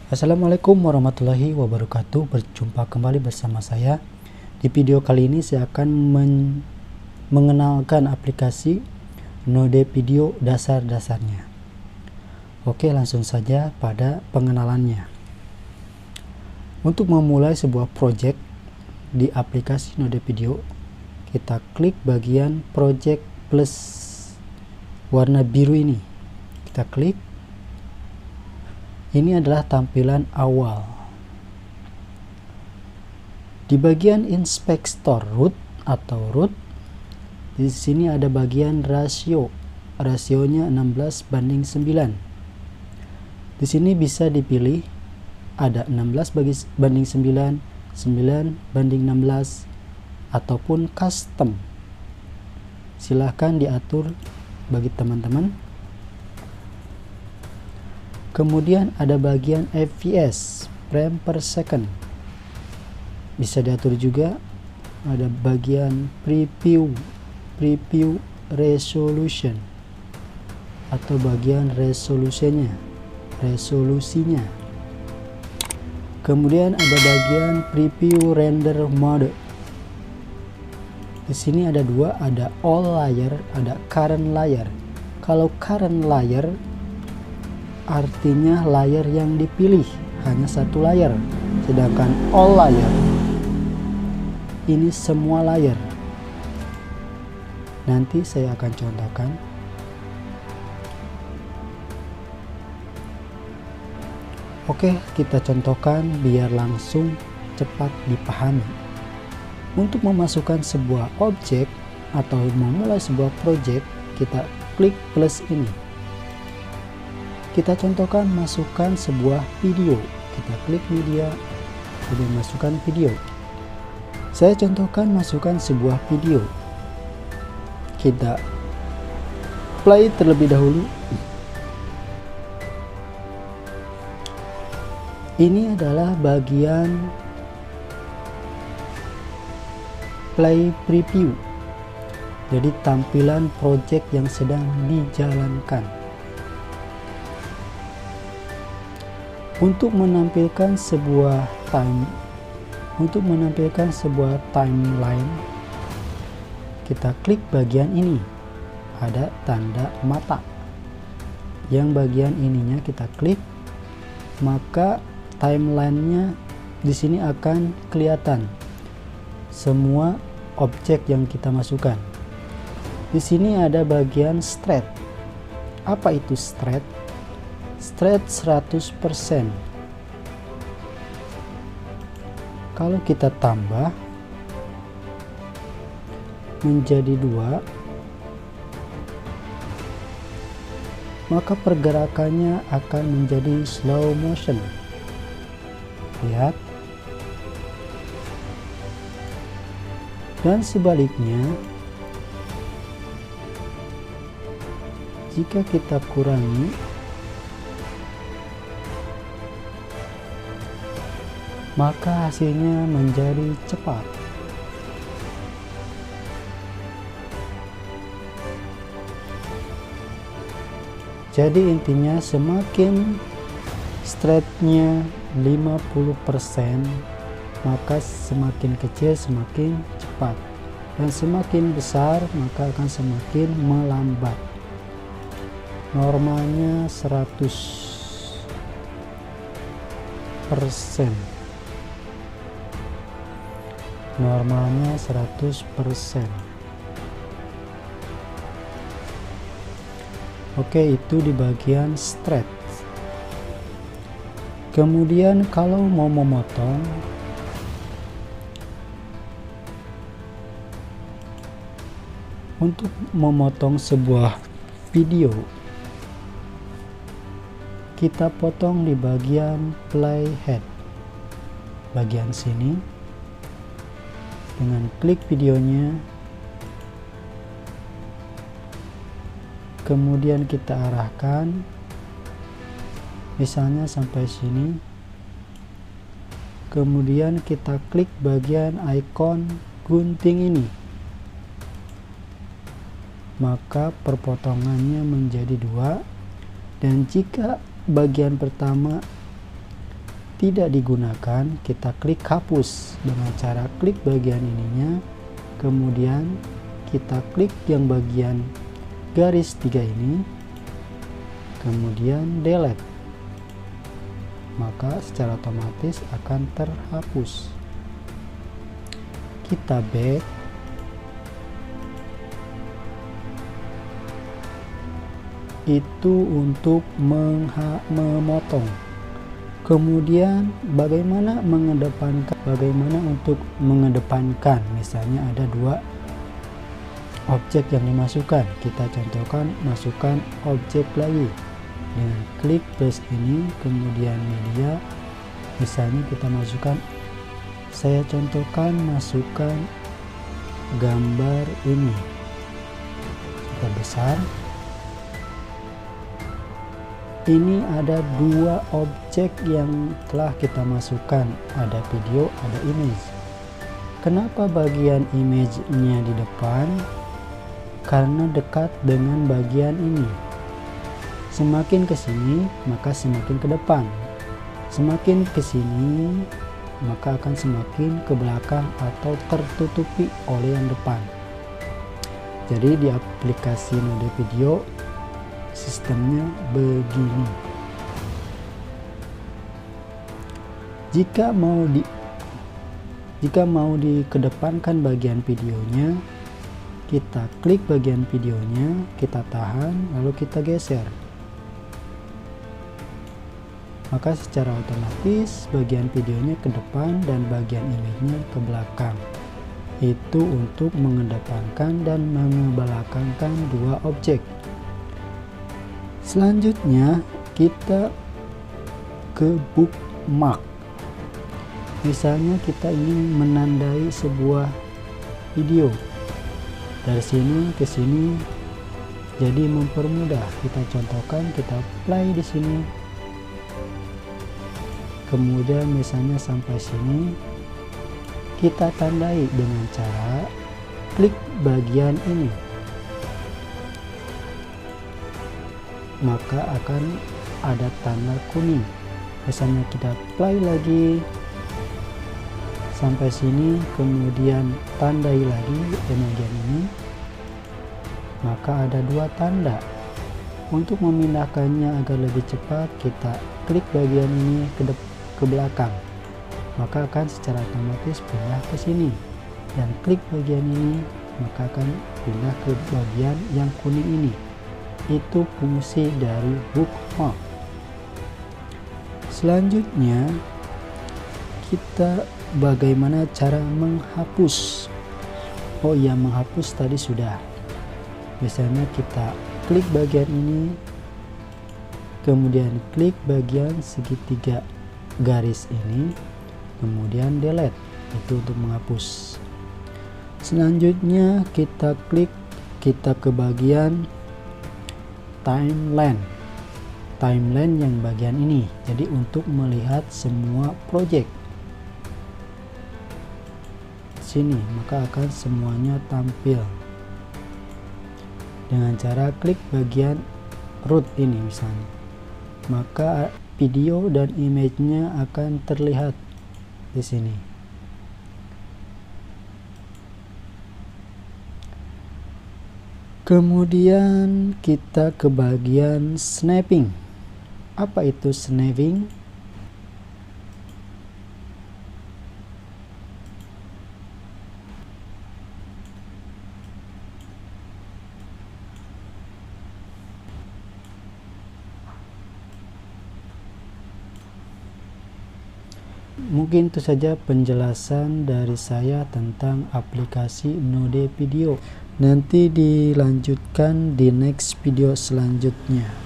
Assalamualaikum warahmatullahi wabarakatuh. Berjumpa kembali bersama saya. Di video kali ini saya akan mengenalkan aplikasi Node Video dasar-dasarnya. Oke, langsung saja pada pengenalannya. Untuk memulai sebuah project di aplikasi Node Video, kita klik bagian project plus warna biru ini. Kita klik. Ini adalah tampilan awal. Di bagian inspector root atau root, di sini ada bagian rasio. Rasionya 16:9. Di sini bisa dipilih ada 16:9, 9:16 ataupun custom. Silahkan diatur bagi teman-teman. Kemudian ada bagian fps, frame per second. Bisa diatur juga. Ada bagian preview resolution atau bagian resolusinya. Kemudian ada bagian preview render mode. Di sini ada dua, ada all layer, ada current layer. Kalau current layer artinya layar yang dipilih hanya satu layar, sedangkan all layer ini semua layar. Nanti saya akan contohkan. Oke, kita contohkan biar langsung cepat dipahami. Untuk memasukkan sebuah objek atau memulai sebuah project, kita klik plus ini. Kita contohkan masukkan sebuah video. Kita klik media, kemudian masukkan video. Saya contohkan masukkan sebuah video. Kita play terlebih dahulu. Ini adalah bagian play preview. Jadi tampilan project yang sedang dijalankan. Untuk menampilkan sebuah timeline, kita klik bagian ini. Ada tanda mata. Yang bagian ininya kita klik, maka timelinenya di sini akan kelihatan semua objek yang kita masukkan. Di sini ada bagian straight. Apa itu straight? Straight 100%. Kalau kita tambah menjadi 2, maka pergerakannya akan menjadi slow motion. Lihat. Dan sebaliknya, jika kita kurangi, maka hasilnya menjadi cepat. Jadi intinya semakin straightnya 50%, maka semakin kecil semakin cepat, dan semakin besar maka akan semakin melambat. Normalnya 100%. Normalnya 100%. Oke, itu di bagian straight. Kemudian kalau mau memotong, untuk memotong sebuah video, kita potong di bagian playhead, bagian sini. Dengan klik videonya, kemudian kita arahkan misalnya sampai sini, kemudian kita klik bagian icon gunting ini, maka perpotongannya menjadi 2. Dan jika bagian pertama tidak digunakan, kita klik hapus dengan cara klik bagian ininya, kemudian kita klik yang bagian garis 3 ini, kemudian delete, maka secara otomatis akan terhapus. Kita back, itu untuk memotong. Kemudian bagaimana untuk mengedepankan, misalnya ada 2 objek yang dimasukkan, kita contohkan masukkan objek lagi dengan klik plus ini, kemudian media, misalnya kita masukkan, saya contohkan masukkan gambar ini, kita besar. Ini ada 2 objek yang telah kita masukkan, ada video, ada image. Kenapa bagian image-nya di depan? Karena dekat dengan bagian ini. Semakin ke sini, maka semakin ke depan. Semakin ke sini, maka akan semakin ke belakang atau tertutupi oleh yang depan. Jadi di aplikasi Node Video sistemnya begini. Jika mau dikedepankan bagian videonya, kita klik bagian videonya, kita tahan, lalu kita geser. Maka secara otomatis bagian videonya ke depan dan bagian image-nya ke belakang. Itu untuk mengedepankan dan mengebelakangkan 2 objek. Selanjutnya kita ke bookmark. Misalnya kita ingin menandai sebuah video, dari sini ke sini, jadi mempermudah. Kita contohkan, kita play di sini, kemudian misalnya sampai sini, kita tandai dengan cara klik bagian ini, maka akan ada tanda kuning. Misalnya kita play lagi sampai sini, kemudian tandai lagi bagian ini, maka ada 2 tanda. Untuk memindahkannya agar lebih cepat, kita klik bagian ini ke belakang, maka akan secara otomatis pindah ke sini, dan klik bagian ini, maka akan pindah ke bagian yang kuning ini. Itu fungsi dari bookmark. Selanjutnya kita bagaimana cara menghapus. Oh iya, menghapus tadi sudah. Biasanya kita klik bagian ini, kemudian klik bagian segitiga garis ini, kemudian delete, itu untuk menghapus. Selanjutnya kita ke bagian timeline yang bagian ini, jadi untuk melihat semua project sini, maka akan semuanya tampil dengan cara klik bagian root ini misalnya, maka video dan image-nya akan terlihat di sini. Kemudian kita ke bagian snapping. Apa itu snapping? Mungkin itu saja penjelasan dari saya tentang aplikasi Node Video. Nanti dilanjutkan di next video selanjutnya.